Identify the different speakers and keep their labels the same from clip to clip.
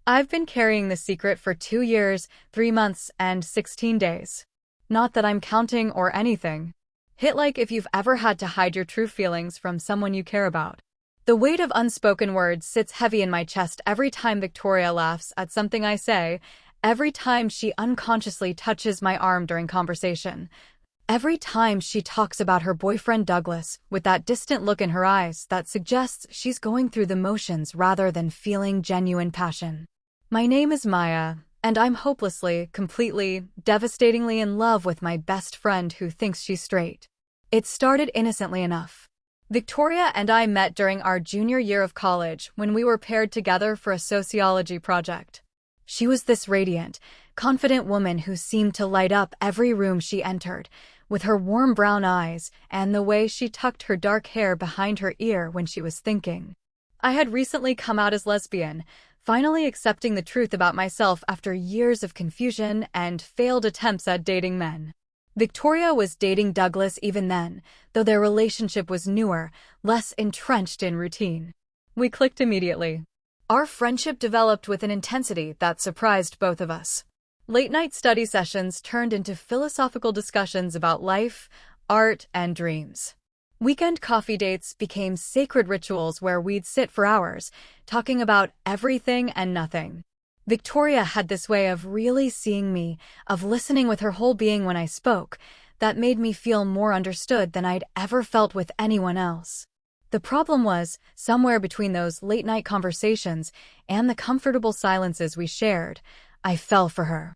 Speaker 1: I've been carrying the secret for 2 years, 3 months, and 16 days. Not that I'm counting or anything. Hit like if you've ever had to hide your true feelings from someone you care about. The weight of unspoken words sits heavy in my chest every time Victoria laughs at something I say, every time she unconsciously touches my arm during conversation, every time she talks about her boyfriend Douglas with that distant look in her eyes that suggests she's going through the motions rather than feeling genuine passion. My name is Maya, and I'm hopelessly, completely, devastatingly in love with my best friend who thinks she's straight. It started innocently enough. Victoria and I met during our junior year of college when we were paired together for a sociology project. She was this radiant, confident woman who seemed to light up every room she entered, with her warm brown eyes and the way she tucked her dark hair behind her ear when she was thinking. I had recently come out as lesbian, finally accepting the truth about myself after years of confusion and failed attempts at dating men. Victoria was dating Douglas even then, though their relationship was newer, less entrenched in routine. We clicked immediately. Our friendship developed with an intensity that surprised both of us. Late-night study sessions turned into philosophical discussions about life, art, and dreams. Weekend coffee dates became sacred rituals where we'd sit for hours, talking about everything and nothing. Victoria had this way of really seeing me, of listening with her whole being when I spoke, that made me feel more understood than I'd ever felt with anyone else. The problem was, somewhere between those late-night conversations and the comfortable silences we shared, I fell for her.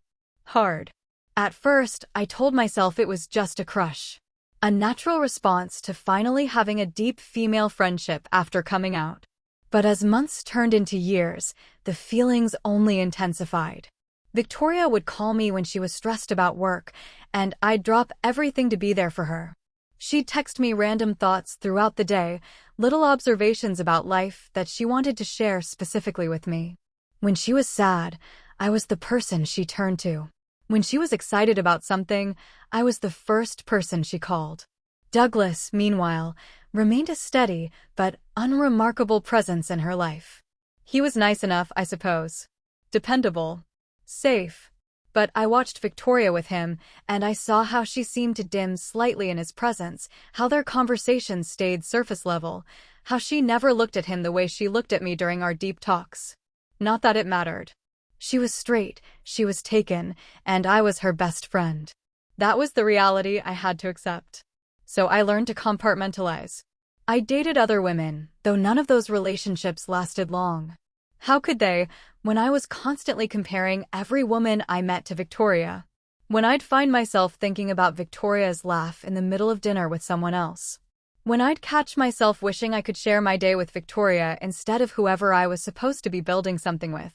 Speaker 1: Hard. At first, I told myself it was just a crush. A natural response to finally having a deep female friendship after coming out. But as months turned into years, the feelings only intensified. Victoria would call me when she was stressed about work, and I'd drop everything to be there for her. She'd text me random thoughts throughout the day, little observations about life that she wanted to share specifically with me. When she was sad, I was the person she turned to. When she was excited about something, I was the first person she called. Douglas, meanwhile, remained a steady but unremarkable presence in her life. He was nice enough, I suppose. Dependable. Safe. But I watched Victoria with him, and I saw how she seemed to dim slightly in his presence, how their conversations stayed surface level, how she never looked at him the way she looked at me during our deep talks. Not that it mattered. She was straight, she was taken, and I was her best friend. That was the reality I had to accept. So I learned to compartmentalize. I dated other women, though none of those relationships lasted long. How could they, when I was constantly comparing every woman I met to Victoria? When I'd find myself thinking about Victoria's laugh in the middle of dinner with someone else. When I'd catch myself wishing I could share my day with Victoria instead of whoever I was supposed to be building something with.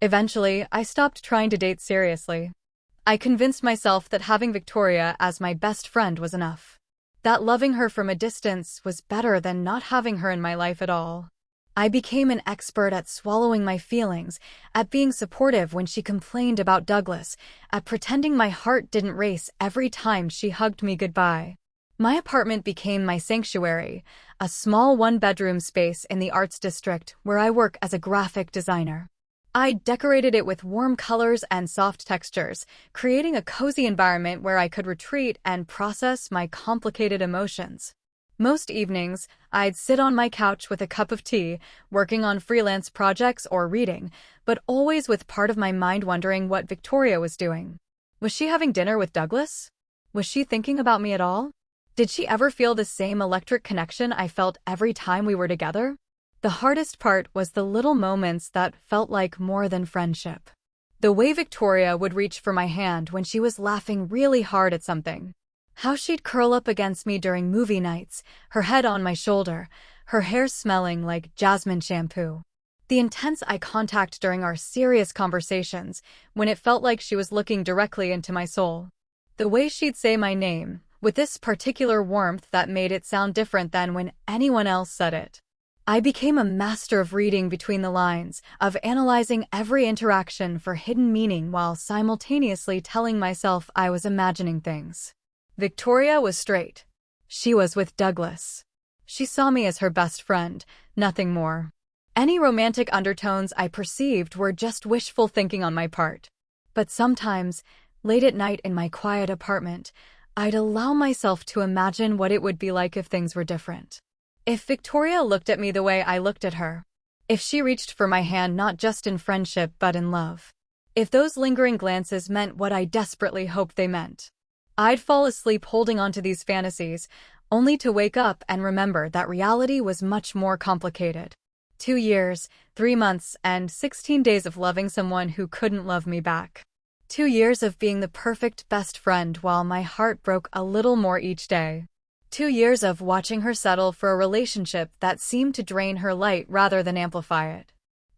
Speaker 1: Eventually, I stopped trying to date seriously. I convinced myself that having Victoria as my best friend was enough. That loving her from a distance was better than not having her in my life at all. I became an expert at swallowing my feelings, at being supportive when she complained about Douglas, at pretending my heart didn't race every time she hugged me goodbye. My apartment became my sanctuary, a small one-bedroom space in the arts district where I work as a graphic designer. I decorated it with warm colors and soft textures, creating a cozy environment where I could retreat and process my complicated emotions. Most evenings, I'd sit on my couch with a cup of tea, working on freelance projects or reading, but always with part of my mind wondering what Victoria was doing. Was she having dinner with Douglas? Was she thinking about me at all? Did she ever feel the same electric connection I felt every time we were together? The hardest part was the little moments that felt like more than friendship. The way Victoria would reach for my hand when she was laughing really hard at something. How she'd curl up against me during movie nights, her head on my shoulder, her hair smelling like jasmine shampoo. The intense eye contact during our serious conversations, when it felt like she was looking directly into my soul. The way she'd say my name, with this particular warmth that made it sound different than when anyone else said it. I became a master of reading between the lines, of analyzing every interaction for hidden meaning while simultaneously telling myself I was imagining things. Victoria was straight. She was with Douglas. She saw me as her best friend, nothing more. Any romantic undertones I perceived were just wishful thinking on my part. But sometimes, late at night in my quiet apartment, I'd allow myself to imagine what it would be like if things were different. If Victoria looked at me the way I looked at her. If she reached for my hand not just in friendship but in love. If those lingering glances meant what I desperately hoped they meant. I'd fall asleep holding on to these fantasies, only to wake up and remember that reality was much more complicated. 2 years, 3 months, and 16 days of loving someone who couldn't love me back. 2 years of being the perfect best friend while my heart broke a little more each day. 2 years of watching her settle for a relationship that seemed to drain her light rather than amplify it.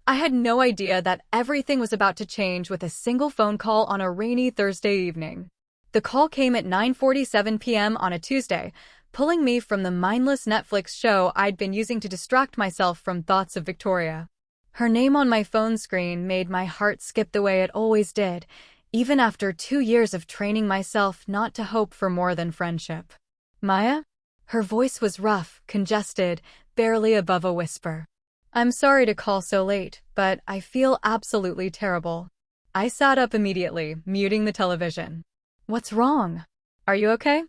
Speaker 1: I had no idea that everything was about to change with a single phone call on a rainy Thursday evening. The call came at 9:47 p.m. on a Tuesday, pulling me from the mindless Netflix show I'd been using to distract myself from thoughts of Victoria. Her name on my phone screen made my heart skip the way it always did, even after 2 years of training myself not to hope for more than friendship. Maya? Her voice was rough, congested, barely above a whisper. I'm sorry to call so late, but I feel absolutely terrible. I sat up immediately, muting the television. What's wrong? Are you okay?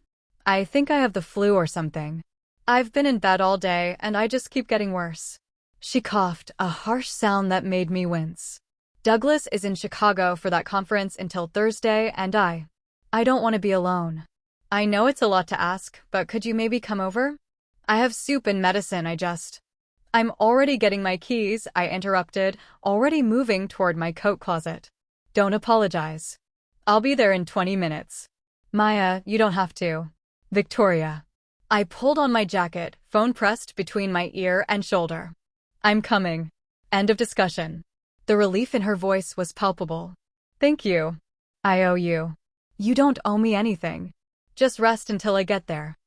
Speaker 1: I think I have the flu or something. I've been in bed all day and I just keep getting worse. She coughed, a harsh sound that made me wince. Douglas is in Chicago for that conference until Thursday and I don't want to be alone. I know it's a lot to ask, but could you maybe come over? I have soup and medicine, I'm already getting my keys, I interrupted, already moving toward my coat closet. Don't apologize. I'll be there in 20 minutes. Maya, you don't have to. Victoria. I pulled on my jacket, phone pressed between my ear and shoulder. I'm coming. End of discussion. The relief in her voice was palpable. Thank you. I owe you. You don't owe me anything. Just rest until I get there.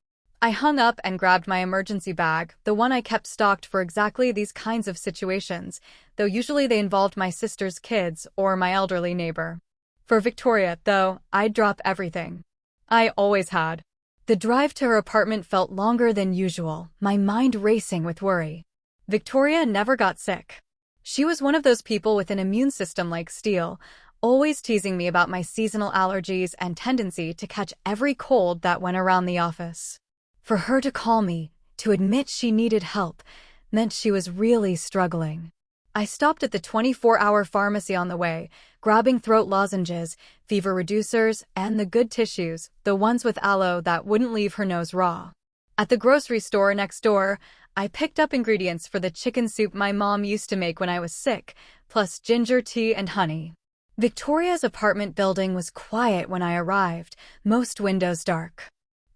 Speaker 1: I hung up and grabbed my emergency bag, the one I kept stocked for exactly these kinds of situations, though usually they involved my sister's kids or my elderly neighbor. For Victoria, though, I'd drop everything. I always had. The drive to her apartment felt longer than usual, my mind racing with worry. Victoria never got sick. She was one of those people with an immune system like steel, always teasing me about my seasonal allergies and tendency to catch every cold that went around the office. For her to call me, to admit she needed help, meant she was really struggling. I stopped at the 24-hour pharmacy on the way, grabbing throat lozenges, fever reducers, and the good tissues, the ones with aloe that wouldn't leave her nose raw. At the grocery store next door, I picked up ingredients for the chicken soup my mom used to make when I was sick, plus ginger tea and honey. Victoria's apartment building was quiet when I arrived, most windows dark.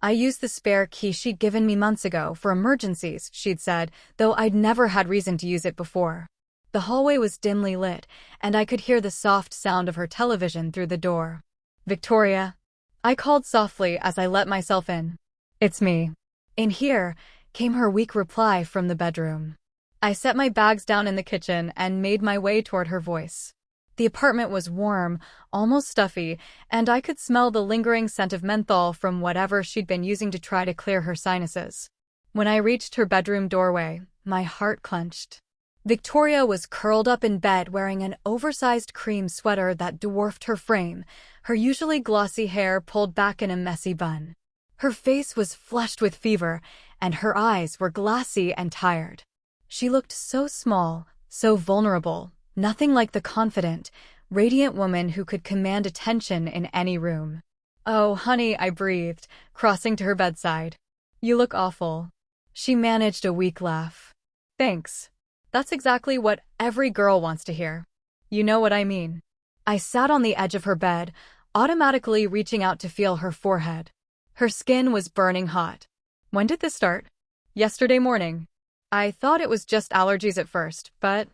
Speaker 1: I used the spare key she'd given me months ago for emergencies, she'd said, though I'd never had reason to use it before. The hallway was dimly lit, and I could hear the soft sound of her television through the door. Victoria. I called softly as I let myself in. It's me. In here, came her weak reply from the bedroom. I set my bags down in the kitchen and made my way toward her voice. The apartment was warm, almost stuffy, and I could smell the lingering scent of menthol from whatever she'd been using to try to clear her sinuses. When I reached her bedroom doorway, my heart clenched. Victoria was curled up in bed wearing an oversized cream sweater that dwarfed her frame, her usually glossy hair pulled back in a messy bun. Her face was flushed with fever, and her eyes were glassy and tired. She looked so small, so vulnerable, nothing like the confident, radiant woman who could command attention in any room. Oh, honey, I breathed, crossing to her bedside. You look awful. She managed a weak laugh. Thanks. That's exactly what every girl wants to hear. You know what I mean. I sat on the edge of her bed, automatically reaching out to feel her forehead. Her skin was burning hot. When did this start? Yesterday morning. I thought it was just allergies at first, but...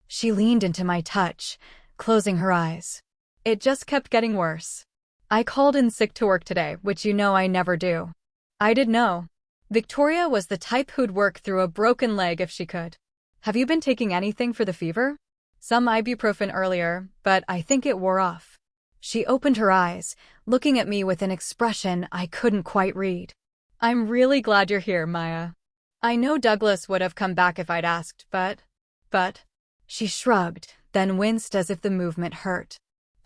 Speaker 1: She leaned into my touch, closing her eyes. It just kept getting worse. I called in sick to work today, which you know I never do. I did know. Victoria was the type who'd work through a broken leg if she could. Have you been taking anything for the fever? Some ibuprofen earlier, but I think it wore off. She opened her eyes, looking at me with an expression I couldn't quite read. I'm really glad you're here, Maya. I know Douglas would have come back if I'd asked, but But she shrugged, then winced as if the movement hurt.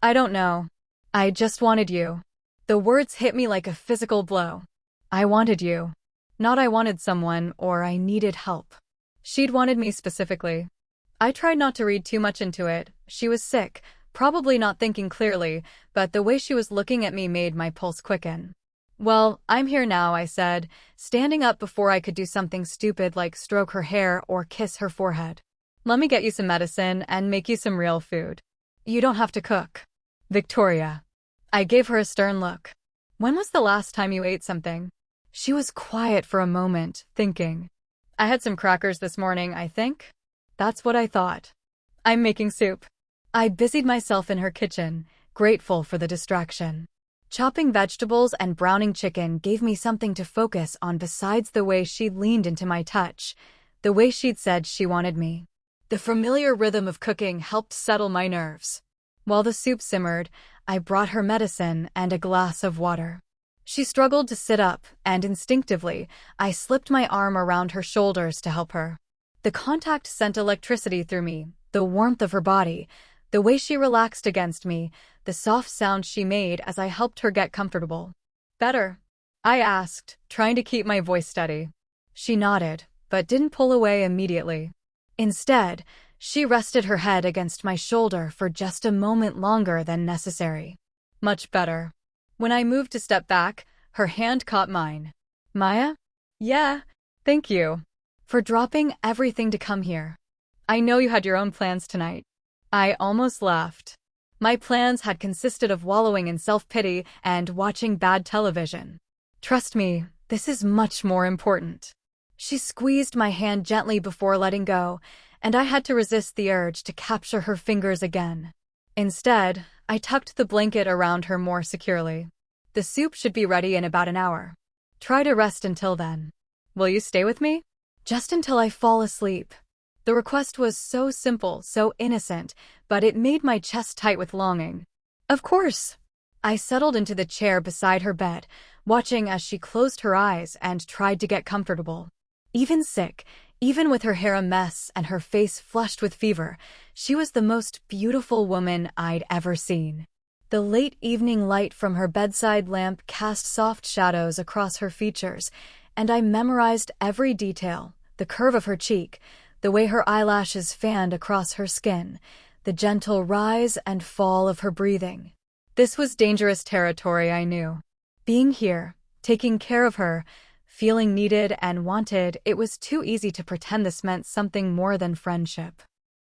Speaker 1: I don't know. I just wanted you. The words hit me like a physical blow. I wanted you. Not I wanted someone or I needed help. She'd wanted me specifically. I tried not to read too much into it. She was sick, probably not thinking clearly, but the way she was looking at me made my pulse quicken. Well, I'm here now, I said, standing up before I could do something stupid like stroke her hair or kiss her forehead. Let me get you some medicine and make you some real food. You don't have to cook. Victoria. I gave her a stern look. When was the last time you ate something? She was quiet for a moment, thinking. I had some crackers this morning, I think. That's what I thought. I'm making soup. I busied myself in her kitchen, grateful for the distraction. Chopping vegetables and browning chicken gave me something to focus on besides the way she'd leaned into my touch, the way she'd said she wanted me. The familiar rhythm of cooking helped settle my nerves. While the soup simmered, I brought her medicine and a glass of water. She struggled to sit up, and instinctively, I slipped my arm around her shoulders to help her. The contact sent electricity through me, the warmth of her body, the way she relaxed against me, the soft sound she made as I helped her get comfortable. Better? I asked, trying to keep my voice steady. She nodded, but didn't pull away immediately. Instead, she rested her head against my shoulder for just a moment longer than necessary. Much better. When I moved to step back, her hand caught mine. Maya? Yeah, thank you. For dropping everything to come here. I know you had your own plans tonight. I almost laughed. My plans had consisted of wallowing in self-pity and watching bad television. Trust me, this is much more important. She squeezed my hand gently before letting go, and I had to resist the urge to capture her fingers again. Instead, I tucked the blanket around her more securely. The soup should be ready in about an hour. Try to rest until then. Will you stay with me? Just until I fall asleep. The request was so simple, so innocent, but it made my chest tight with longing. Of course. I settled into the chair beside her bed, watching as she closed her eyes and tried to get comfortable. Even sick, even with her hair a mess and her face flushed with fever, she was the most beautiful woman I'd ever seen. The late evening light from her bedside lamp cast soft shadows across her features, and I memorized every detail, the curve of her cheek, the way her eyelashes fanned across her skin, the gentle rise and fall of her breathing. This was dangerous territory, I knew. Being here, taking care of her, feeling needed and wanted, it was too easy to pretend this meant something more than friendship.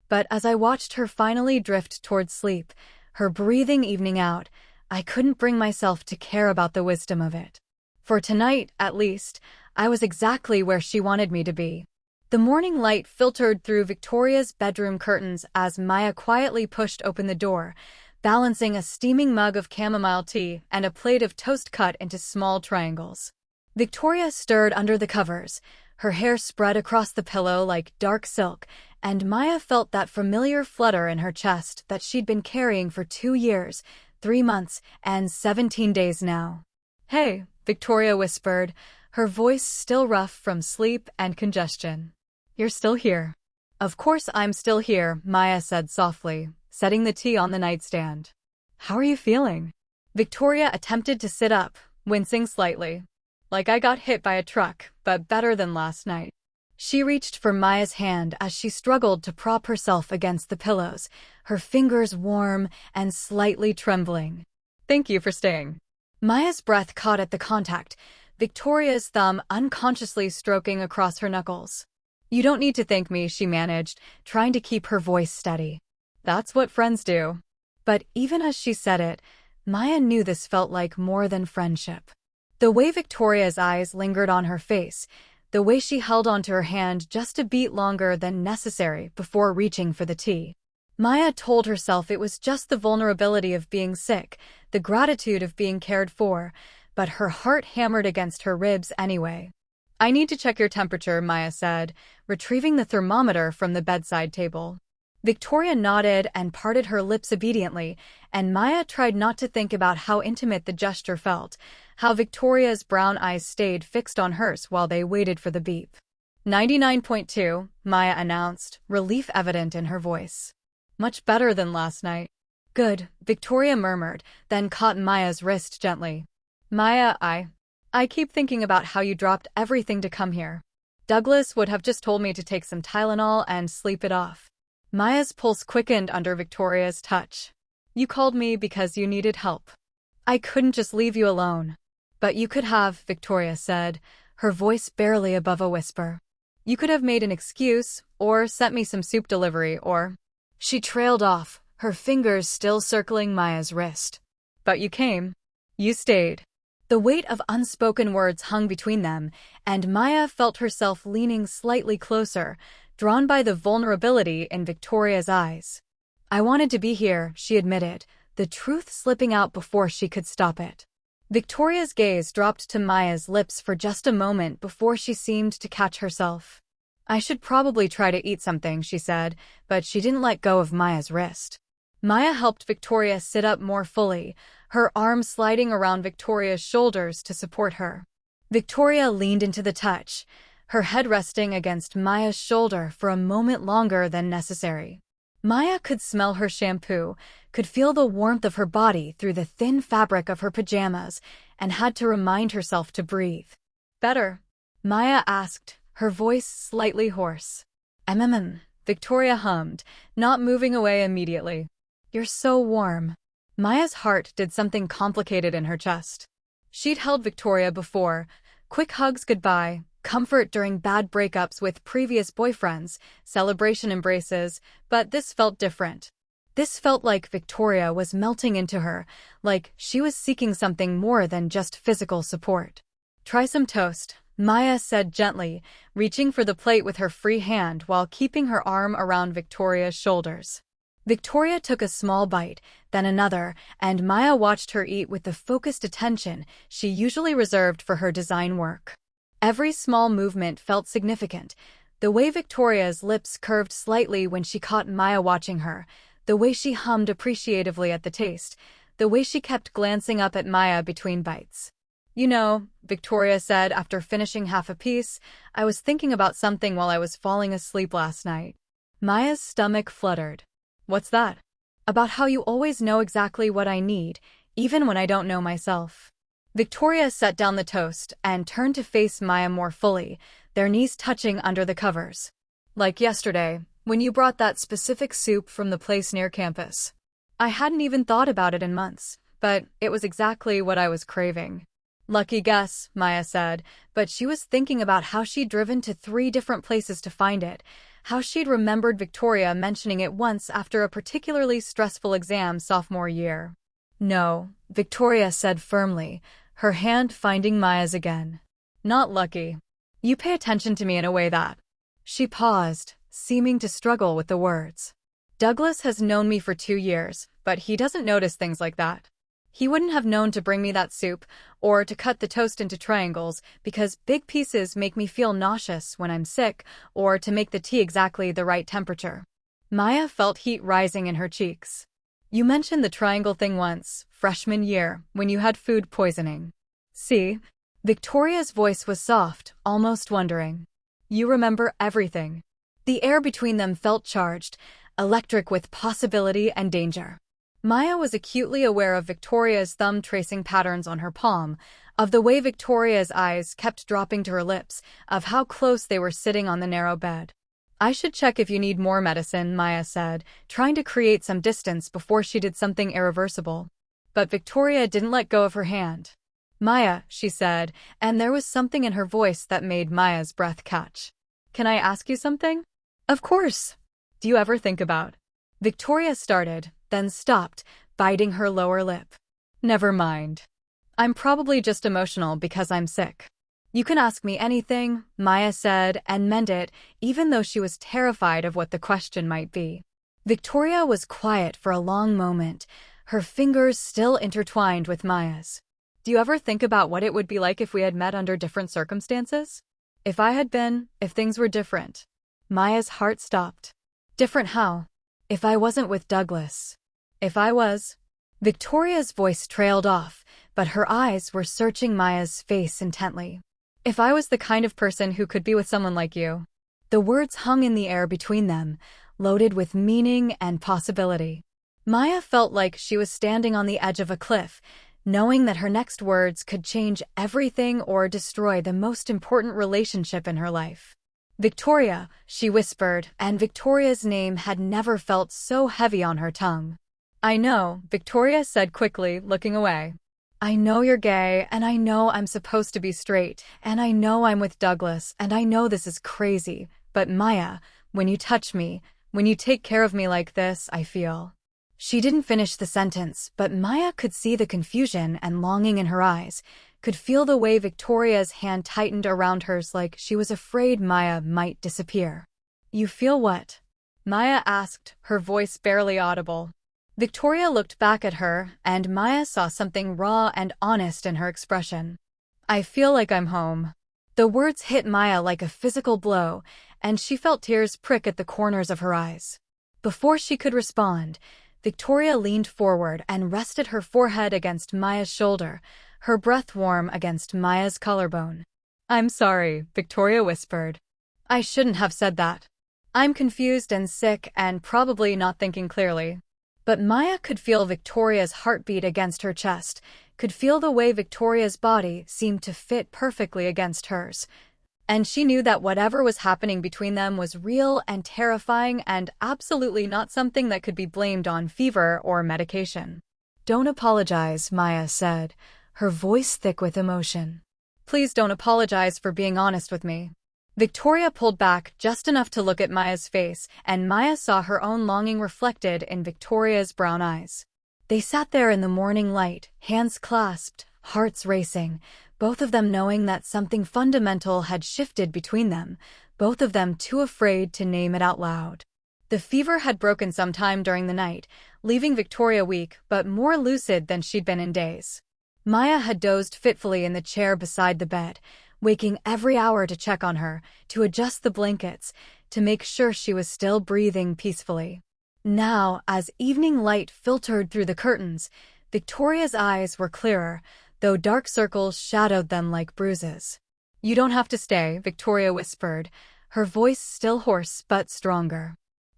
Speaker 1: But as I watched her finally drift toward sleep, her breathing evening out, I couldn't bring myself to care about the wisdom of it. For tonight, at least, I was exactly where she wanted me to be. The morning light filtered through Victoria's bedroom curtains as Maya quietly pushed open the door, balancing a steaming mug of chamomile tea and a plate of toast cut into small triangles. Victoria stirred under the covers, her hair spread across the pillow like dark silk, and Maya felt that familiar flutter in her chest that she'd been carrying for 2 years, 3 months, and 17 days now. Hey, Victoria whispered, her voice still rough from sleep and congestion. You're still here. Of course I'm still here, Maya said softly, setting the tea on the nightstand. How are you feeling? Victoria attempted to sit up, wincing slightly. Like I got hit by a truck, but better than last night. She reached for Maya's hand as she struggled to prop herself against the pillows, her fingers warm and slightly trembling. Thank you for staying. Maya's breath caught at the contact, Victoria's thumb unconsciously stroking across her knuckles. You don't need to thank me, she managed, trying to keep her voice steady. That's what friends do. But even as she said it, Maya knew this felt like more than friendship. The way Victoria's eyes lingered on her face, the way she held onto her hand just a beat longer than necessary before reaching for the tea. Maya told herself it was just the vulnerability of being sick, the gratitude of being cared for, but her heart hammered against her ribs anyway. I need to check your temperature, Maya said, retrieving the thermometer from the bedside table. Victoria nodded and parted her lips obediently, and Maya tried not to think about how intimate the gesture felt, how Victoria's brown eyes stayed fixed on hers while they waited for the beep. 99.2, Maya announced, relief evident in her voice. Much better than last night. Good, Victoria murmured, then caught Maya's wrist gently. Maya, I keep thinking about how you dropped everything to come here. Douglas would have just told me to take some Tylenol and sleep it off. Maya's pulse quickened under Victoria's touch. You called me because you needed help. I couldn't just leave you alone. But you could have, Victoria said, her voice barely above a whisper. You could have made an excuse, or sent me some soup delivery, or… She trailed off, her fingers still circling Maya's wrist. But you came. You stayed. The weight of unspoken words hung between them, and Maya felt herself leaning slightly closer, drawn by the vulnerability in Victoria's eyes. I wanted to be here, she admitted, the truth slipping out before she could stop it. Victoria's gaze dropped to Maya's lips for just a moment before she seemed to catch herself. I should probably try to eat something, she said, but she didn't let go of Maya's wrist. Maya helped Victoria sit up more fully, her arm sliding around Victoria's shoulders to support her. Victoria leaned into the touch, her head resting against Maya's shoulder for a moment longer than necessary. Maya could smell her shampoo, could feel the warmth of her body through the thin fabric of her pajamas, and had to remind herself to breathe. Better? Maya asked, her voice slightly hoarse. Victoria hummed, not moving away immediately. You're so warm. Maya's heart did something complicated in her chest. She'd held Victoria before, quick hugs goodbye, comfort during bad breakups with previous boyfriends, celebration embraces, but this felt different. This felt like Victoria was melting into her, like she was seeking something more than just physical support. Try some toast, Maya said gently, reaching for the plate with her free hand while keeping her arm around Victoria's shoulders. Victoria took a small bite, then another, and Maya watched her eat with the focused attention she usually reserved for her design work. Every small movement felt significant, the way Victoria's lips curved slightly when she caught Maya watching her, the way she hummed appreciatively at the taste, the way she kept glancing up at Maya between bites. You know, Victoria said after finishing half a piece, I was thinking about something while I was falling asleep last night. Maya's stomach fluttered. What's that? About how you always know exactly what I need, even when I don't know myself. Victoria set down the toast and turned to face Maya more fully, their knees touching under the covers. Like yesterday, when you brought that specific soup from the place near campus. I hadn't even thought about it in months, but it was exactly what I was craving. Lucky guess, Maya said, but she was thinking about how she'd driven to 3 different places to find it, how she'd remembered Victoria mentioning it once after a particularly stressful exam sophomore year. No, Victoria said firmly, her hand finding Maya's again. Not lucky. You pay attention to me in a way that… She paused, seeming to struggle with the words. Douglas has known me for 2 years, but he doesn't notice things like that. He wouldn't have known to bring me that soup, or to cut the toast into triangles, because big pieces make me feel nauseous when I'm sick, or to make the tea exactly the right temperature. Maya felt heat rising in her cheeks. You mentioned the triangle thing once, freshman year, when you had food poisoning. See? Victoria's voice was soft, almost wondering. You remember everything. The air between them felt charged, electric with possibility and danger. Maya was acutely aware of Victoria's thumb tracing patterns on her palm, of the way Victoria's eyes kept dropping to her lips, of how close they were sitting on the narrow bed. I should check if you need more medicine, Maya said, trying to create some distance before she did something irreversible. But Victoria didn't let go of her hand. Maya, she said, and there was something in her voice that made Maya's breath catch. Can I ask you something? Of course. Do you ever think about… Victoria started, then stopped, biting her lower lip. Never mind. I'm probably just emotional because I'm sick. You can ask me anything, Maya said, and meant it, even though she was terrified of what the question might be. Victoria was quiet for a long moment, her fingers still intertwined with Maya's. Do you ever think about what it would be like if we had met under different circumstances? If things were different. Maya's heart stopped. Different how? If I wasn't with Douglas. If I was… Victoria's voice trailed off, but her eyes were searching Maya's face intently. If I was the kind of person who could be with someone like you. The words hung in the air between them, loaded with meaning and possibility. Maya felt like she was standing on the edge of a cliff, knowing that her next words could change everything or destroy the most important relationship in her life. Victoria, she whispered, and Victoria's name had never felt so heavy on her tongue. I know, Victoria said quickly, looking away. I know you're gay, and I know I'm supposed to be straight, and I know I'm with Douglas, and I know this is crazy, but Maya, when you touch me, when you take care of me like this, I feel. She didn't finish the sentence, but Maya could see the confusion and longing in her eyes, could feel the way Victoria's hand tightened around hers like she was afraid Maya might disappear. You feel what? Maya asked, her voice barely audible. Victoria looked back at her, and Maya saw something raw and honest in her expression. I feel like I'm home. The words hit Maya like a physical blow, and she felt tears prick at the corners of her eyes. Before she could respond, Victoria leaned forward and rested her forehead against Maya's shoulder, her breath warm against Maya's collarbone. I'm sorry, Victoria whispered. I shouldn't have said that. I'm confused and sick and probably not thinking clearly. But Maya could feel Victoria's heartbeat against her chest, could feel the way Victoria's body seemed to fit perfectly against hers. And she knew that whatever was happening between them was real and terrifying and absolutely not something that could be blamed on fever or medication. Don't apologize, Maya said, her voice thick with emotion. Please don't apologize for being honest with me. Victoria pulled back just enough to look at Maya's face, and Maya saw her own longing reflected in Victoria's brown eyes. They sat there in the morning light, hands clasped, hearts racing, both of them knowing that something fundamental had shifted between them, both of them too afraid to name it out loud. The fever had broken sometime during the night, leaving Victoria weak but more lucid than she'd been in days. Maya had dozed fitfully in the chair beside the bed, waking every hour to check on her, to adjust the blankets, to make sure she was still breathing peacefully. Now, as evening light filtered through the curtains, Victoria's eyes were clearer, though dark circles shadowed them like bruises. You don't have to stay, Victoria whispered, her voice still hoarse but stronger.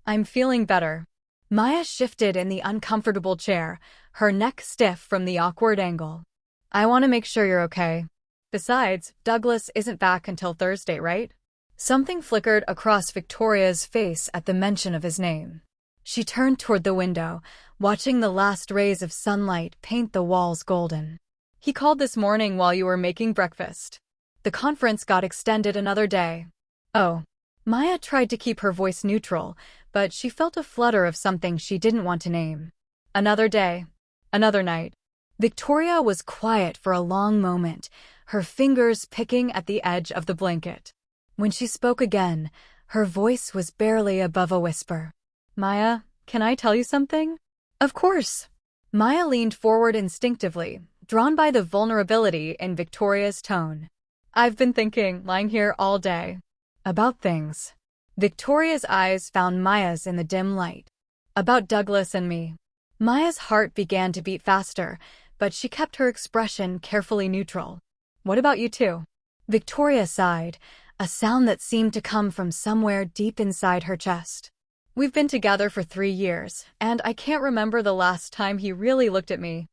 Speaker 1: I'm feeling better. Maya shifted in the uncomfortable chair, her neck stiff from the awkward angle. I want to make sure you're okay. Besides, Douglas isn't back until Thursday, right? Something flickered across Victoria's face at the mention of his name. She turned toward the window, watching the last rays of sunlight paint the walls golden. He called this morning while you were making breakfast. The conference got extended another day. Oh. Maya tried to keep her voice neutral, but she felt a flutter of something she didn't want to name. Another day. Another night. Victoria was quiet for a long moment, her fingers picking at the edge of the blanket. When she spoke again, her voice was barely above a whisper. Maya, can I tell you something? Of course. Maya leaned forward instinctively, drawn by the vulnerability in Victoria's tone. I've been thinking, lying here all day, about things. Victoria's eyes found Maya's in the dim light. About Douglas and me. Maya's heart began to beat faster, but she kept her expression carefully neutral. What about you two? Victoria sighed, a sound that seemed to come from somewhere deep inside her chest. We've been together for 3 years, and I can't remember the last time he really looked at me.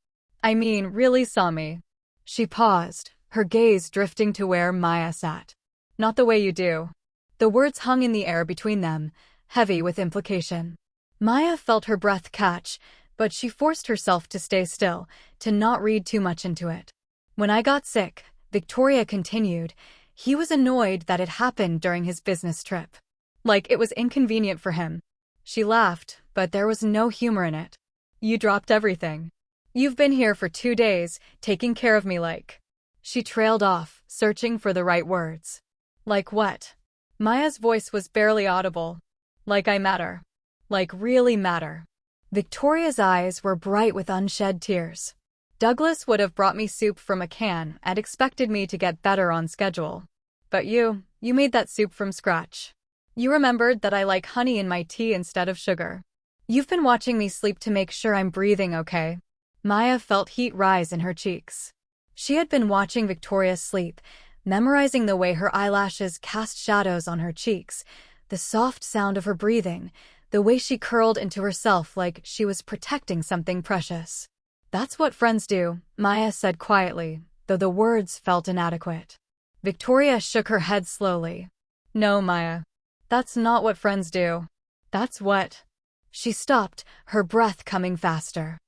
Speaker 1: I mean, really saw me. She paused, her gaze drifting to where Maya sat. Not the way you do. The words hung in the air between them, heavy with implication. Maya felt her breath catch, but she forced herself to stay still, to not read too much into it. When I got sick, Victoria continued, he was annoyed that it happened during his business trip. Like it was inconvenient for him. She laughed, but there was no humor in it. You dropped everything. You've been here for 2 days, taking care of me like. She trailed off, searching for the right words. Like what? Maya's voice was barely audible. Like I matter. Like really matter. Victoria's eyes were bright with unshed tears. Douglas would have brought me soup from a can and expected me to get better on schedule. But you made that soup from scratch. You remembered that I like honey in my tea instead of sugar. You've been watching me sleep to make sure I'm breathing okay. Maya felt heat rise in her cheeks. She had been watching Victoria sleep, memorizing the way her eyelashes cast shadows on her cheeks, the soft sound of her breathing, the way she curled into herself like she was protecting something precious. "That's what friends do," Maya said quietly, though the words felt inadequate. Victoria shook her head slowly. "No, Maya. That's not what friends do. That's what—" She stopped, her breath coming faster.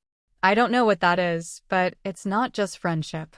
Speaker 1: "I don't know what that is, but it's not just friendship."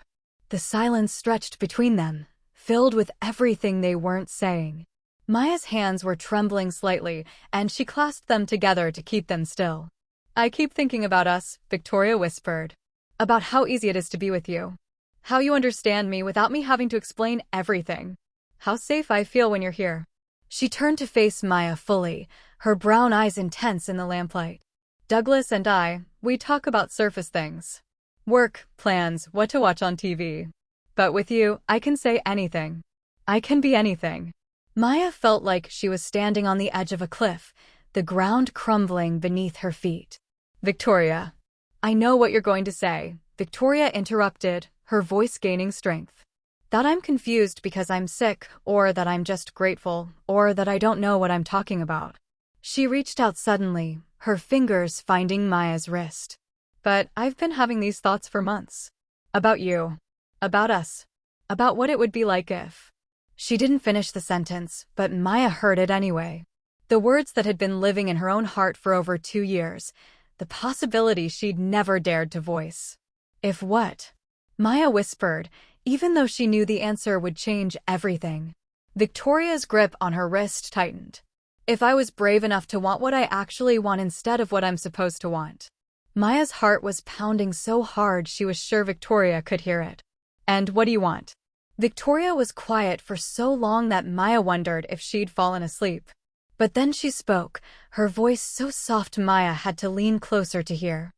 Speaker 1: The silence stretched between them, filled with everything they weren't saying. Maya's hands were trembling slightly, and she clasped them together to keep them still. "I keep thinking about us," Victoria whispered. "About how easy it is to be with you. How you understand me without me having to explain everything. How safe I feel when you're here." She turned to face Maya fully, her brown eyes intense in the lamplight. "Douglas and I, we talk about surface things. Work, plans, what to watch on TV. But with you, I can say anything. I can be anything." Maya felt like she was standing on the edge of a cliff, the ground crumbling beneath her feet. "Victoria." "I know what you're going to say," Victoria interrupted, her voice gaining strength. "That I'm confused because I'm sick, or that I'm just grateful, or that I don't know what I'm talking about." She reached out suddenly, her fingers finding Maya's wrist. "But I've been having these thoughts for months. About you. About us. About what it would be like if—" She didn't finish the sentence, but Maya heard it anyway. The words that had been living in her own heart for over 2 years, the possibility she'd never dared to voice. "If what?" Maya whispered, even though she knew the answer would change everything. Victoria's grip on her wrist tightened. "If I was brave enough to want what I actually want instead of what I'm supposed to want." Maya's heart was pounding so hard she was sure Victoria could hear it. "And what do you want?" Victoria was quiet for so long that Maya wondered if she'd fallen asleep. But then she spoke, her voice so soft Maya had to lean closer to hear.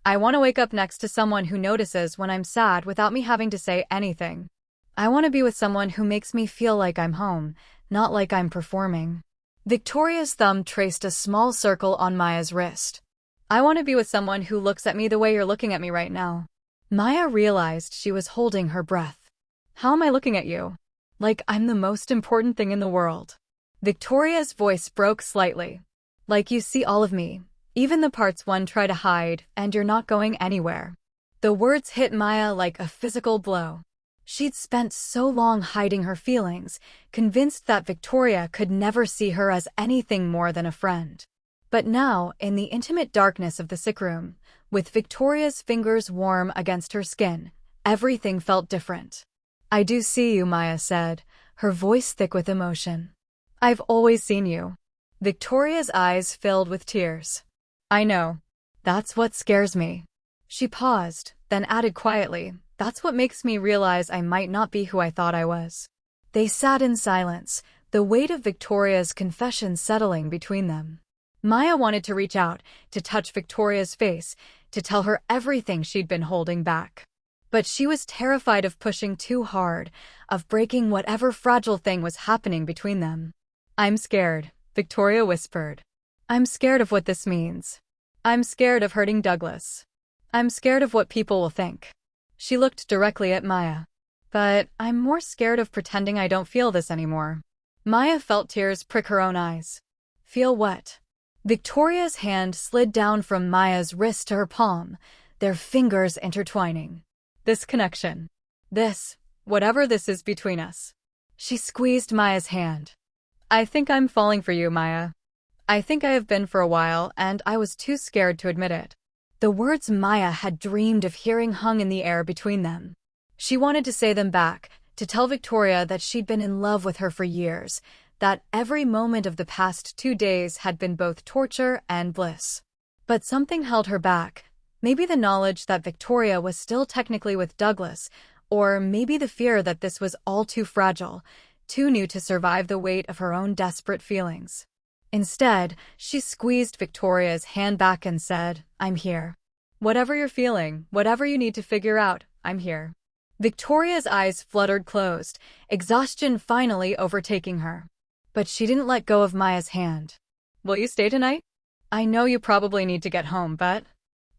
Speaker 1: "I want to wake up next to someone who notices when I'm sad without me having to say anything. I want to be with someone who makes me feel like I'm home, not like I'm performing." Victoria's thumb traced a small circle on Maya's wrist. "I want to be with someone who looks at me the way you're looking at me right now." Maya realized she was holding her breath. "How am I looking at you? Like I'm the most important thing in the world." Victoria's voice broke slightly. "Like you see all of me, even the parts one try to hide, and you're not going anywhere." The words hit Maya like a physical blow. She'd spent so long hiding her feelings, convinced that Victoria could never see her as anything more than a friend. But now, in the intimate darkness of the sick room, with Victoria's fingers warm against her skin, everything felt different. "I do see you," Maya said, her voice thick with emotion. "I've always seen you." Victoria's eyes filled with tears. "I know. That's what scares me." She paused, then added quietly, "That's what makes me realize I might not be who I thought I was." They sat in silence, the weight of Victoria's confession settling between them. Maya wanted to reach out, to touch Victoria's face, to tell her everything she'd been holding back. But she was terrified of pushing too hard, of breaking whatever fragile thing was happening between them. "I'm scared," Victoria whispered. "I'm scared of what this means. I'm scared of hurting Douglas. I'm scared of what people will think." She looked directly at Maya. "But I'm more scared of pretending I don't feel this anymore." Maya felt tears prick her own eyes. "Feel what?" Victoria's hand slid down from Maya's wrist to her palm, their fingers intertwining. "This connection. This, whatever this is between us." She squeezed Maya's hand. "I think I'm falling for you, Maya. I think I have been for a while, and I was too scared to admit it." The words Maya had dreamed of hearing hung in the air between them. She wanted to say them back, to tell Victoria that she'd been in love with her for years, that every moment of the past 2 days had been both torture and bliss. But something held her back. Maybe the knowledge that Victoria was still technically with Douglas, or maybe the fear that this was all too fragile, too new to survive the weight of her own desperate feelings. Instead, she squeezed Victoria's hand back and said, "I'm here. Whatever you're feeling, whatever you need to figure out, I'm here." Victoria's eyes fluttered closed, exhaustion finally overtaking her. But she didn't let go of Maya's hand. "Will you stay tonight? I know you probably need to get home, but—"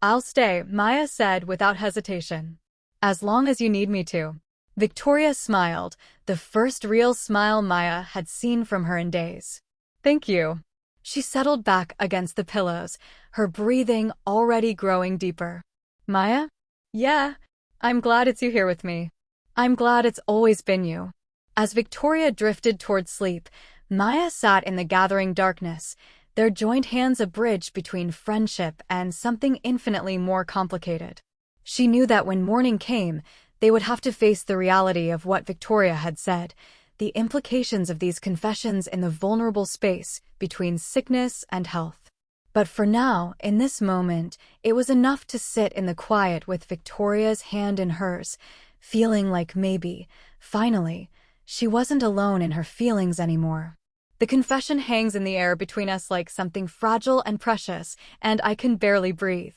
Speaker 1: "I'll stay," Maya said without hesitation. "As long as you need me to." Victoria smiled, the first real smile Maya had seen from her in days. Thank you. She settled back against the pillows, her breathing already growing deeper. Maya? Yeah, I'm glad it's you here with me. I'm glad it's always been you. As Victoria drifted toward sleep, Maya sat in the gathering darkness, their joined hands a bridge between friendship and something infinitely more complicated. She knew that when morning came, they would have to face the reality of what Victoria had said, the implications of these confessions in the vulnerable space between sickness and health. But for now, in this moment, it was enough to sit in the quiet with Victoria's hand in hers, feeling like maybe, finally, she wasn't alone in her feelings anymore. The confession hangs in the air between us like something fragile and precious, and I can barely breathe.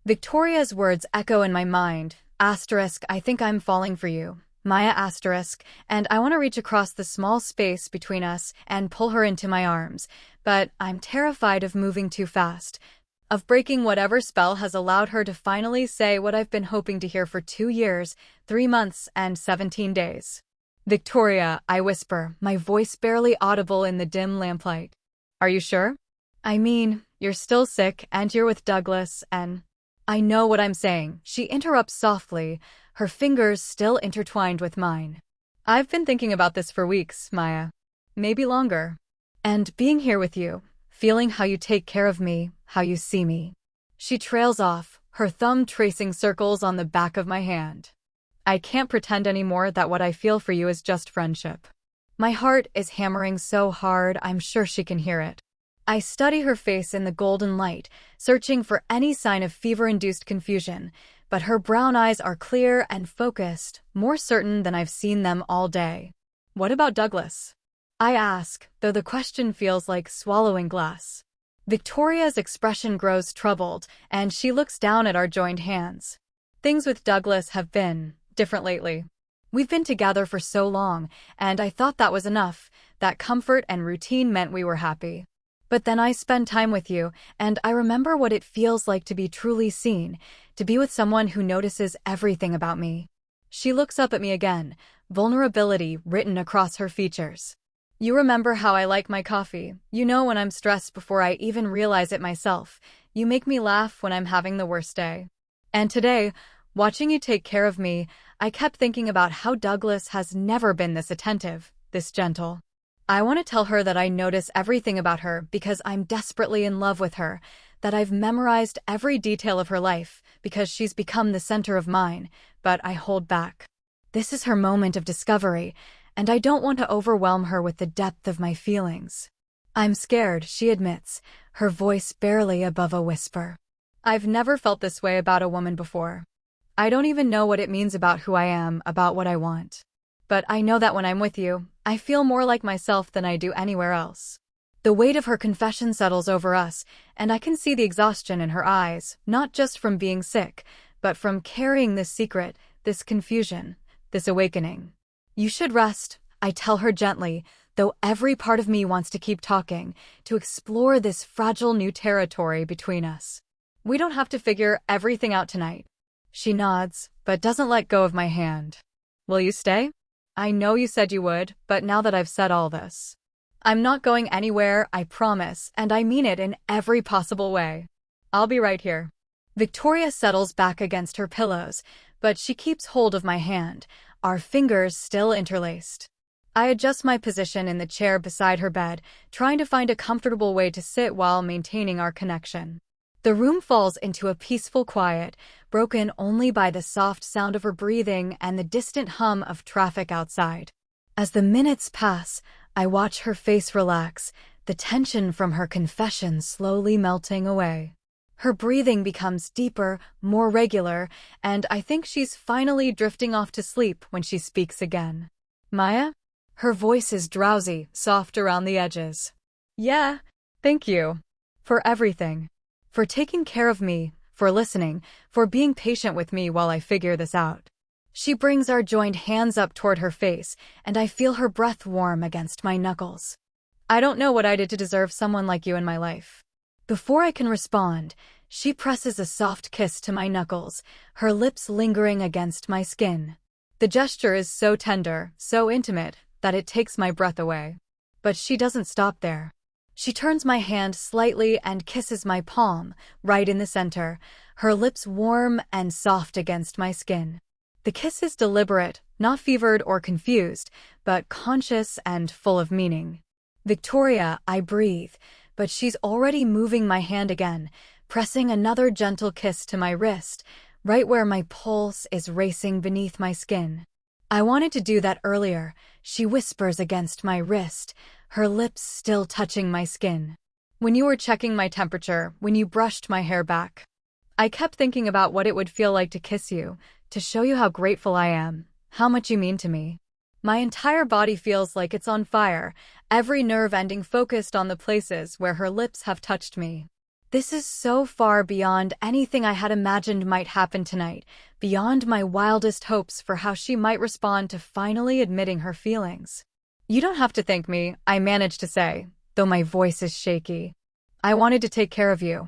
Speaker 1: Victoria's words echo in my mind. Asterisk, I think I'm falling for you. Maya asterisk, and I want to reach across the small space between us and pull her into my arms, but I'm terrified of moving too fast, of breaking whatever spell has allowed her to finally say what I've been hoping to hear for 2 years, 3 months, and 17 days. Victoria, I whisper, my voice barely audible in the dim lamplight. Are you sure? I mean, you're still sick, and you're with Douglas, and… I know what I'm saying, she interrupts softly, her fingers still intertwined with mine. I've been thinking about this for weeks, Maya. Maybe longer. And being here with you, feeling how you take care of me, how you see me. She trails off, her thumb tracing circles on the back of my hand. I can't pretend anymore that what I feel for you is just friendship. My heart is hammering so hard, I'm sure she can hear it. I study her face in the golden light, searching for any sign of fever-induced confusion, but her brown eyes are clear and focused, more certain than I've seen them all day. What about Douglas? I ask, though the question feels like swallowing glass. Victoria's expression grows troubled, and she looks down at our joined hands. Things with Douglas have been different lately. We've been together for so long, and I thought that was enough, that comfort and routine meant we were happy. But then I spend time with you, and I remember what it feels like to be truly seen, to be with someone who notices everything about me. She looks up at me again, vulnerability written across her features. You remember how I like my coffee. You know when I'm stressed before I even realize it myself. You make me laugh when I'm having the worst day. And today, watching you take care of me, I kept thinking about how Douglas has never been this attentive, this gentle. I want to tell her that I notice everything about her because I'm desperately in love with her, that I've memorized every detail of her life because she's become the center of mine, but I hold back. This is her moment of discovery, and I don't want to overwhelm her with the depth of my feelings. I'm scared, she admits, her voice barely above a whisper. I've never felt this way about a woman before. I don't even know what it means about who I am, about what I want. But I know that when I'm with you, I feel more like myself than I do anywhere else. The weight of her confession settles over us, and I can see the exhaustion in her eyes, not just from being sick, but from carrying this secret, this confusion, this awakening. You should rest, I tell her gently, though every part of me wants to keep talking, to explore this fragile new territory between us. We don't have to figure everything out tonight. She nods, but doesn't let go of my hand. Will you stay? I know you said you would, but now that I've said all this, I'm not going anywhere, I promise, and I mean it in every possible way. I'll be right here. Victoria settles back against her pillows, but she keeps hold of my hand, our fingers still interlaced. I adjust my position in the chair beside her bed, trying to find a comfortable way to sit while maintaining our connection. The room falls into a peaceful quiet, broken only by the soft sound of her breathing and the distant hum of traffic outside. As the minutes pass, I watch her face relax, the tension from her confession slowly melting away. Her breathing becomes deeper, more regular, and I think she's finally drifting off to sleep when she speaks again. Maya? Her voice is drowsy, soft around the edges. Yeah, thank you. For everything. For taking care of me, for listening, for being patient with me while I figure this out. She brings our joined hands up toward her face, and I feel her breath warm against my knuckles. I don't know what I did to deserve someone like you in my life. Before I can respond, she presses a soft kiss to my knuckles, her lips lingering against my skin. The gesture is so tender, so intimate, that it takes my breath away. But she doesn't stop there. She turns my hand slightly and kisses my palm, right in the center, her lips warm and soft against my skin. The kiss is deliberate, not fevered or confused, but conscious and full of meaning. Victoria, I breathe, but she's already moving my hand again, pressing another gentle kiss to my wrist, right where my pulse is racing beneath my skin. I wanted to do that earlier, she whispers against my wrist, her lips still touching my skin. When you were checking my temperature, when you brushed my hair back, I kept thinking about what it would feel like to kiss you, to show you how grateful I am, how much you mean to me. My entire body feels like it's on fire, every nerve ending focused on the places where her lips have touched me. This is so far beyond anything I had imagined might happen tonight, beyond my wildest hopes for how she might respond to finally admitting her feelings. You don't have to thank me, I managed to say, though my voice is shaky. I wanted to take care of you.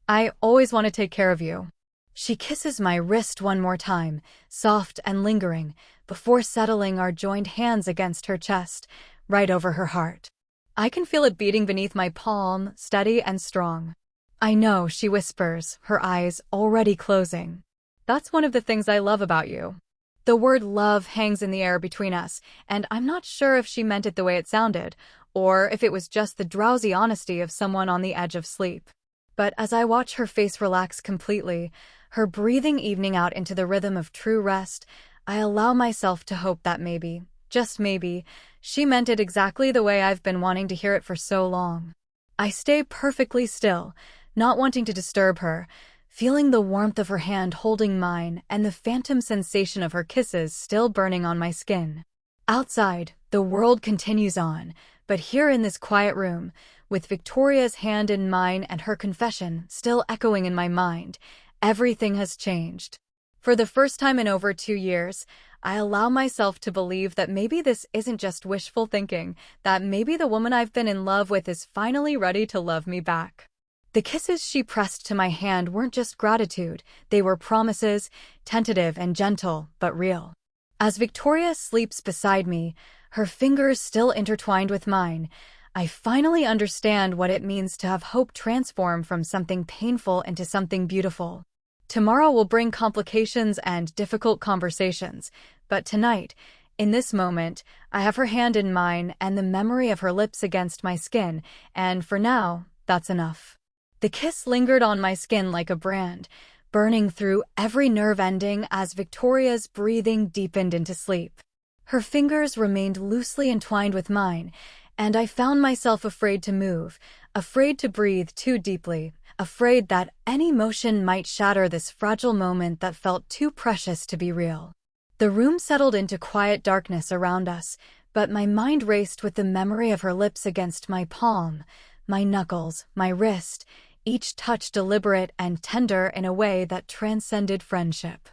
Speaker 1: I always want to take care of you. She kisses my wrist one more time, soft and lingering, before settling our joined hands against her chest, right over her heart. I can feel it beating beneath my palm, steady and strong. I know, she whispers, her eyes already closing. That's one of the things I love about you. The word love hangs in the air between us, and I'm not sure if she meant it the way it sounded, or if it was just the drowsy honesty of someone on the edge of sleep. But as I watch her face relax completely, her breathing evening out into the rhythm of true rest, I allow myself to hope that maybe, just maybe, she meant it exactly the way I've been wanting to hear it for so long. I stay perfectly still, not wanting to disturb her, feeling the warmth of her hand holding mine and the phantom sensation of her kisses still burning on my skin. Outside, the world continues on, but here in this quiet room, with Victoria's hand in mine and her confession still echoing in my mind, everything has changed. For the first time in over 2 years, I allow myself to believe that maybe this isn't just wishful thinking, that maybe the woman I've been in love with is finally ready to love me back. The kisses she pressed to my hand weren't just gratitude, they were promises, tentative and gentle, but real. As Victoria sleeps beside me, her fingers still intertwined with mine, I finally understand what it means to have hope transform from something painful into something beautiful. Tomorrow will bring complications and difficult conversations, but tonight, in this moment, I have her hand in mine and the memory of her lips against my skin, and for now, that's enough. The kiss lingered on my skin like a brand, burning through every nerve ending as Victoria's breathing deepened into sleep. Her fingers remained loosely entwined with mine, and I found myself afraid to move, afraid to breathe too deeply, afraid that any motion might shatter this fragile moment that felt too precious to be real. The room settled into quiet darkness around us, but my mind raced with the memory of her lips against my palm, my knuckles, my wrist, each touch deliberate and tender in a way that transcended friendship.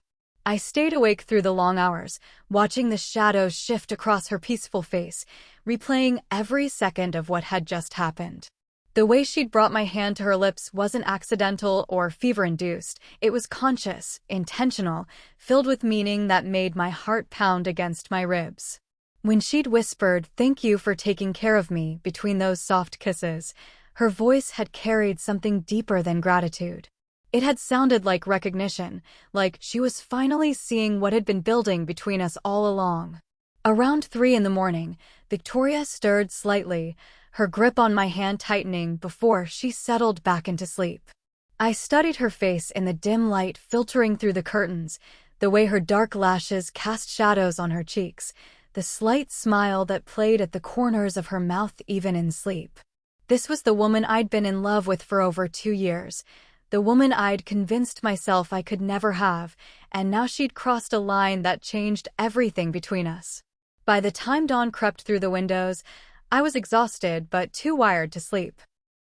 Speaker 1: I stayed awake through the long hours, watching the shadows shift across her peaceful face, replaying every second of what had just happened. The way she'd brought my hand to her lips wasn't accidental or fever-induced. It was conscious, intentional, filled with meaning that made my heart pound against my ribs. When she'd whispered, "Thank you for taking care of me," between those soft kisses, her voice had carried something deeper than gratitude. It had sounded like recognition, like she was finally seeing what had been building between us all along. Around 3 in the morning, Victoria stirred slightly, her grip on my hand tightening before she settled back into sleep. I studied her face in the dim light filtering through the curtains, the way her dark lashes cast shadows on her cheeks, the slight smile that played at the corners of her mouth even in sleep. This was the woman I'd been in love with for over 2 years, the woman I'd convinced myself I could never have, and now she'd crossed a line that changed everything between us. By the time dawn crept through the windows, I was exhausted but too wired to sleep.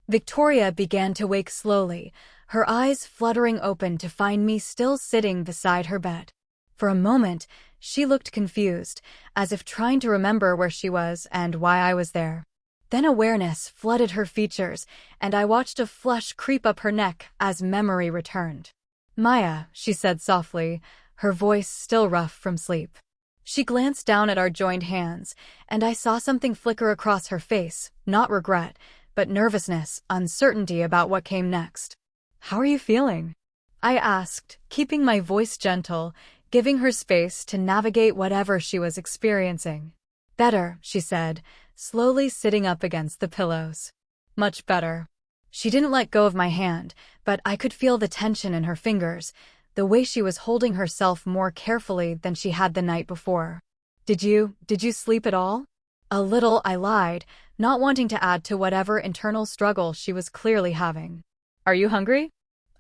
Speaker 1: Victoria began to wake slowly, her eyes fluttering open to find me still sitting beside her bed. For a moment, she looked confused, as if trying to remember where she was and why I was there. Then awareness flooded her features, and I watched a flush creep up her neck as memory returned. "Maya," she said softly, her voice still rough from sleep. She glanced down at our joined hands, and I saw something flicker across her face, not regret, but nervousness, uncertainty about what came next. "How are you feeling?" I asked, keeping my voice gentle, giving her space to navigate whatever she was experiencing. "Better," she said, slowly sitting up against the pillows. "Much better." She didn't let go of my hand, but I could feel the tension in her fingers, the way she was holding herself more carefully than she had the night before. Did you sleep at all?" "A little," I lied, not wanting to add to whatever internal struggle she was clearly having. "Are you hungry?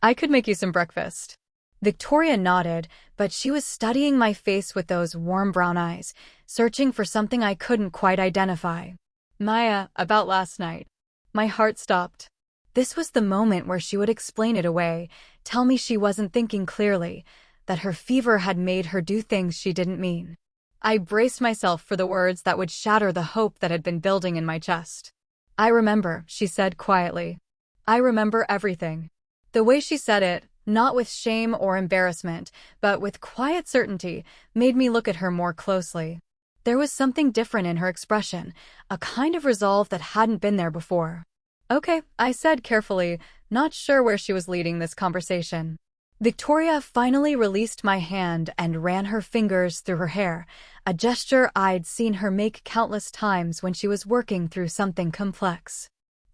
Speaker 1: I could make you some breakfast." Victoria nodded, but she was studying my face with those warm brown eyes, searching for something I couldn't quite identify. "Maya, about last night." My heart stopped. This was the moment where she would explain it away, tell me she wasn't thinking clearly, that her fever had made her do things she didn't mean. I braced myself for the words that would shatter the hope that had been building in my chest. "I remember," she said quietly. "I remember everything." The way she said it, not with shame or embarrassment, but with quiet certainty, made me look at her more closely. There was something different in her expression, a kind of resolve that hadn't been there before. "Okay," I said carefully, not sure where she was leading this conversation. Victoria finally released my hand and ran her fingers through her hair, a gesture I'd seen her make countless times when she was working through something complex.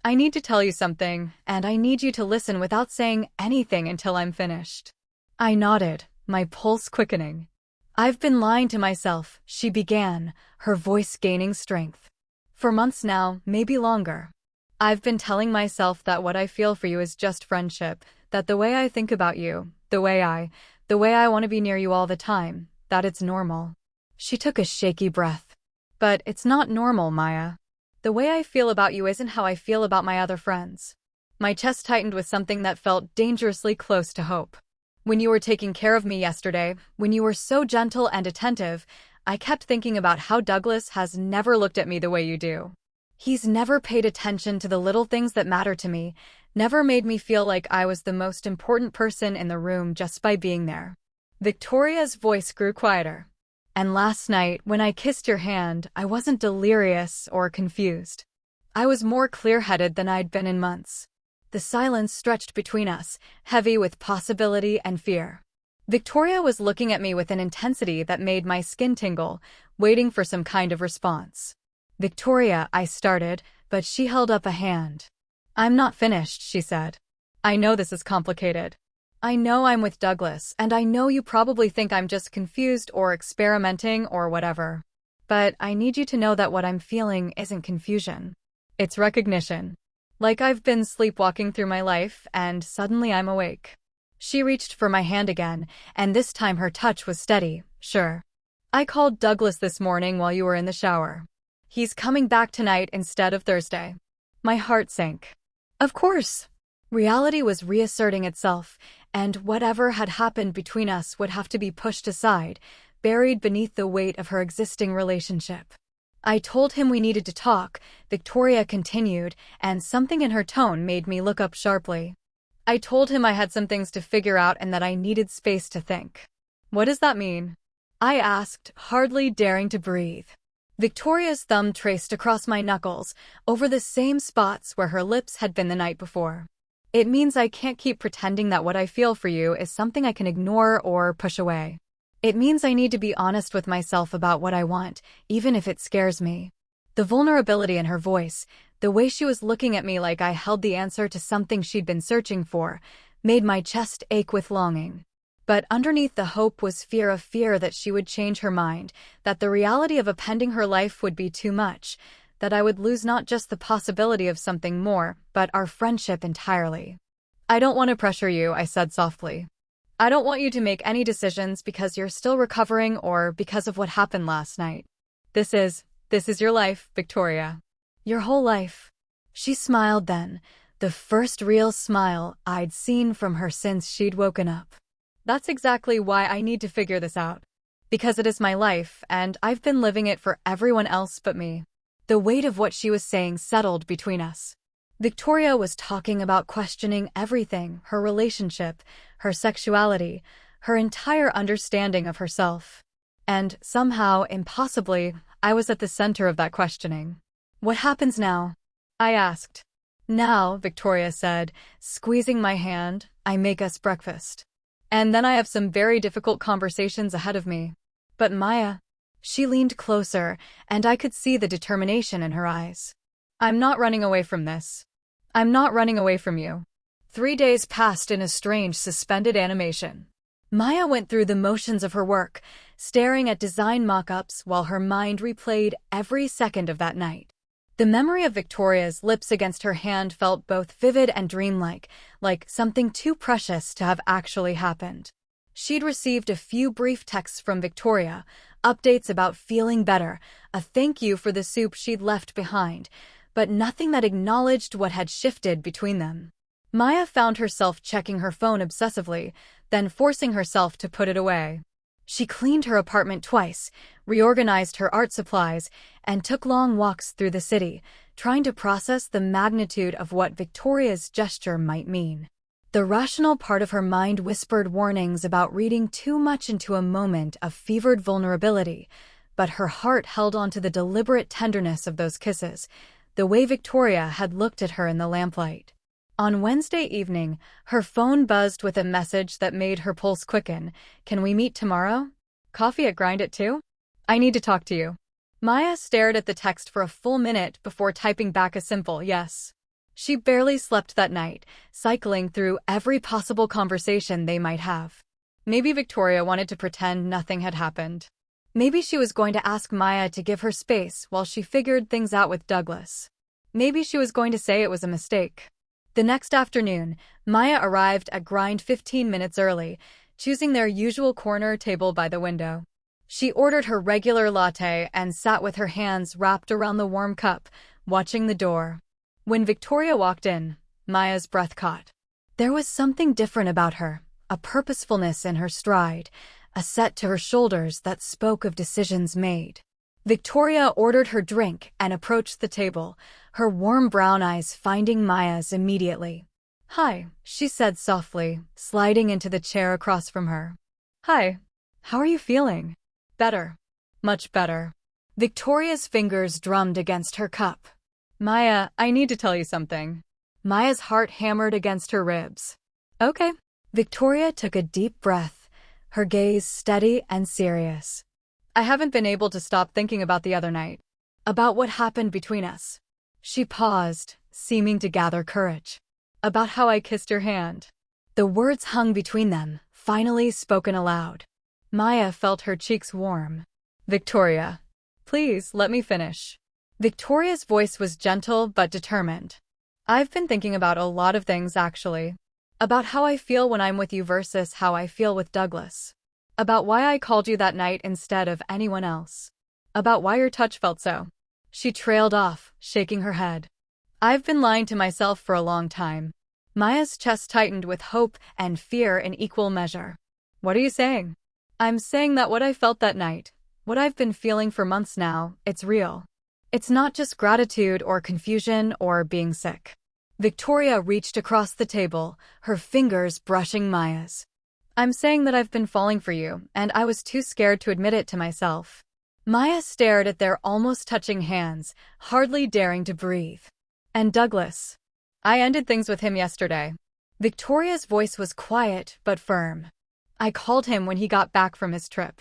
Speaker 1: "I need to tell you something, and I need you to listen without saying anything until I'm finished." I nodded, my pulse quickening. "I've been lying to myself," she began, her voice gaining strength. "For months now, maybe longer. I've been telling myself that what I feel for you is just friendship, that the way I think about you, the way I want to be near you all the time, that it's normal." She took a shaky breath. "But it's not normal, Maya. The way I feel about you isn't how I feel about my other friends." My chest tightened with something that felt dangerously close to hope. "When you were taking care of me yesterday, when you were so gentle and attentive, I kept thinking about how Douglas has never looked at me the way you do. He's never paid attention to the little things that matter to me, never made me feel like I was the most important person in the room just by being there." Victoria's voice grew quieter. "And last night, when I kissed your hand, I wasn't delirious or confused. I was more clear-headed than I'd been in months." The silence stretched between us, heavy with possibility and fear. Victoria was looking at me with an intensity that made my skin tingle, waiting for some kind of response. "Victoria," I started, but she held up a hand. "I'm not finished," she said. "I know this is complicated. I know I'm with Douglas, and I know you probably think I'm just confused or experimenting or whatever. But I need you to know that what I'm feeling isn't confusion. It's recognition. Like I've been sleepwalking through my life, and suddenly I'm awake." She reached for my hand again, and this time her touch was steady, sure. "I called Douglas this morning while you were in the shower. He's coming back tonight instead of Thursday." My heart sank. Of course. Reality was reasserting itself, and whatever had happened between us would have to be pushed aside, buried beneath the weight of her existing relationship. "I told him we needed to talk," Victoria continued, and something in her tone made me look up sharply. "I told him I had some things to figure out and that I needed space to think." "What does that mean?" I asked, hardly daring to breathe. Victoria's thumb traced across my knuckles, over the same spots where her lips had been the night before. "It means I can't keep pretending that what I feel for you is something I can ignore or push away. It means I need to be honest with myself about what I want, even if it scares me." The vulnerability in her voice, the way she was looking at me like I held the answer to something she'd been searching for, made my chest ache with longing. But underneath the hope was fear that she would change her mind, that the reality of appending her life would be too much, that I would lose not just the possibility of something more, but our friendship entirely. "I don't want to pressure you," I said softly. "I don't want you to make any decisions because you're still recovering or because of what happened last night. This is your life, Victoria. Your whole life." She smiled then, the first real smile I'd seen from her since she'd woken up. "That's exactly why I need to figure this out. Because it is my life, and I've been living it for everyone else but me." The weight of what she was saying settled between us. Victoria was talking about questioning everything, her relationship, her sexuality, her entire understanding of herself. And somehow, impossibly, I was at the center of that questioning. What happens now? I asked. Now, Victoria said, squeezing my hand, I make us breakfast. And then I have some very difficult conversations ahead of me. But Maya, she leaned closer, and I could see the determination in her eyes. I'm not running away from this. I'm not running away from you. 3 days passed in a strange, suspended animation. Maya went through the motions of her work, staring at design mock-ups while her mind replayed every second of that night. The memory of Victoria's lips against her hand felt both vivid and dreamlike, like something too precious to have actually happened. She'd received a few brief texts from Victoria, updates about feeling better, a thank you for the soup she'd left behind, but nothing that acknowledged what had shifted between them. Maya found herself checking her phone obsessively, then forcing herself to put it away. She cleaned her apartment twice, reorganized her art supplies, and took long walks through the city, trying to process the magnitude of what Victoria's gesture might mean. The rational part of her mind whispered warnings about reading too much into a moment of fevered vulnerability, but her heart held on to the deliberate tenderness of those kisses, the way Victoria had looked at her in the lamplight. On Wednesday evening, her phone buzzed with a message that made her pulse quicken. Can we meet tomorrow? Coffee at Grind at 2? I need to talk to you. Maya stared at the text for a full minute before typing back a simple yes. She barely slept that night, cycling through every possible conversation they might have. Maybe Victoria wanted to pretend nothing had happened. Maybe she was going to ask Maya to give her space while she figured things out with Douglas. Maybe she was going to say it was a mistake. The next afternoon, Maya arrived at Grind 15 minutes early, choosing their usual corner table by the window. She ordered her regular latte and sat with her hands wrapped around the warm cup, watching the door. When Victoria walked in, Maya's breath caught. There was something different about her, a purposefulness in her stride, a set to her shoulders that spoke of decisions made. Victoria ordered her drink and approached the table, her warm brown eyes finding Maya's immediately. Hi, she said softly, sliding into the chair across from her. Hi, how are you feeling? Better. Much better. Victoria's fingers drummed against her cup. Maya, I need to tell you something. Maya's heart hammered against her ribs. Okay. Victoria took a deep breath, her gaze steady and serious. I haven't been able to stop thinking about the other night. About what happened between us. She paused, seeming to gather courage. About how I kissed your hand. The words hung between them, finally spoken aloud. Maya felt her cheeks warm. Victoria. Please, let me finish. Victoria's voice was gentle but determined. I've been thinking about a lot of things, actually. About how I feel when I'm with you versus how I feel with Douglas. About why I called you that night instead of anyone else. About why your touch felt so. She trailed off, shaking her head. I've been lying to myself for a long time. Maya's chest tightened with hope and fear in equal measure. What are you saying? I'm saying that what I felt that night, what I've been feeling for months now, it's real. It's not just gratitude or confusion or being sick. Victoria reached across the table, her fingers brushing Maya's. I'm saying that I've been falling for you, and I was too scared to admit it to myself. Maya stared at their almost touching hands, hardly daring to breathe. And Douglas. I ended things with him yesterday. Victoria's voice was quiet but firm. I called him when he got back from his trip.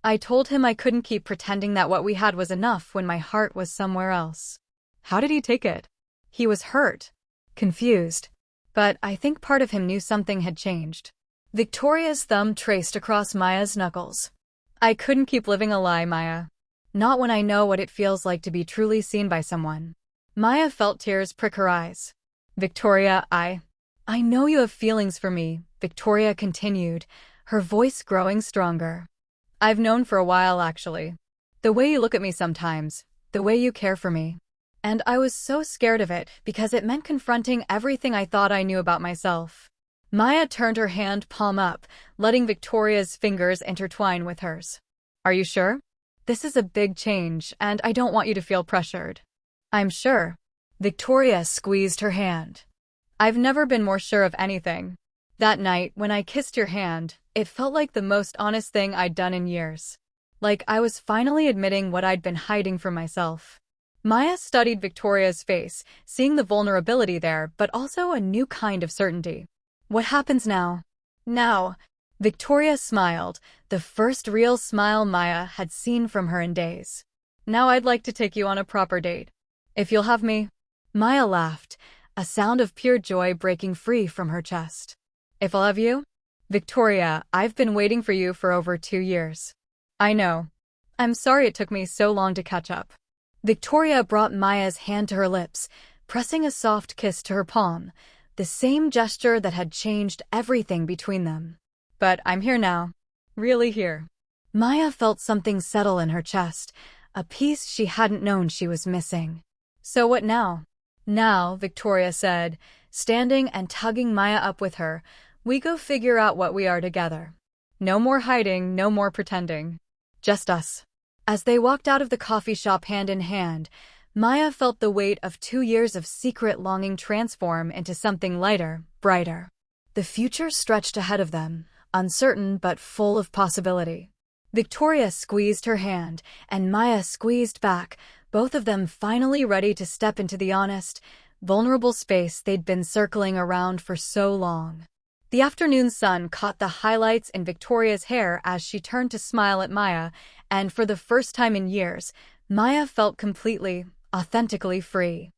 Speaker 1: I told him I couldn't keep pretending that what we had was enough when my heart was somewhere else. How did he take it? He was hurt, confused, but I think part of him knew something had changed. Victoria's thumb traced across Maya's knuckles. I couldn't keep living a lie, Maya. Not when I know what it feels like to be truly seen by someone. Maya felt tears prick her eyes. Victoria, I know you have feelings for me, Victoria continued, her voice growing stronger. I've known for a while, actually. The way you look at me sometimes, the way you care for me. And I was so scared of it because it meant confronting everything I thought I knew about myself. Maya turned her hand palm up, letting Victoria's fingers intertwine with hers. Are you sure? This is a big change, and I don't want you to feel pressured. I'm sure. Victoria squeezed her hand. I've never been more sure of anything. That night, when I kissed your hand, it felt like the most honest thing I'd done in years. like I was finally admitting what I'd been hiding from myself. Maya studied Victoria's face, seeing the vulnerability there, but also a new kind of certainty. What happens now? Now, Victoria smiled, the first real smile Maya had seen from her in days. Now I'd like to take you on a proper date. If you'll have me. Maya laughed, a sound of pure joy breaking free from her chest. If I'll have you? Victoria, I've been waiting for you for over 2 years. I know. I'm sorry it took me so long to catch up. Victoria brought Maya's hand to her lips, pressing a soft kiss to her palm, the same gesture that had changed everything between them. But I'm here now. Really here. Maya felt something settle in her chest, a piece she hadn't known she was missing. So what now? Now, Victoria said, standing and tugging Maya up with her, we go figure out what we are together. No more hiding, no more pretending. Just us. As they walked out of the coffee shop hand in hand, Maya felt the weight of 2 years of secret longing transform into something lighter, brighter. The future stretched ahead of them, uncertain but full of possibility. Victoria squeezed her hand, and Maya squeezed back, both of them finally ready to step into the honest, vulnerable space they'd been circling around for so long. The afternoon sun caught the highlights in Victoria's hair as she turned to smile at Maya, and for the first time in years, Maya felt completely, authentically free.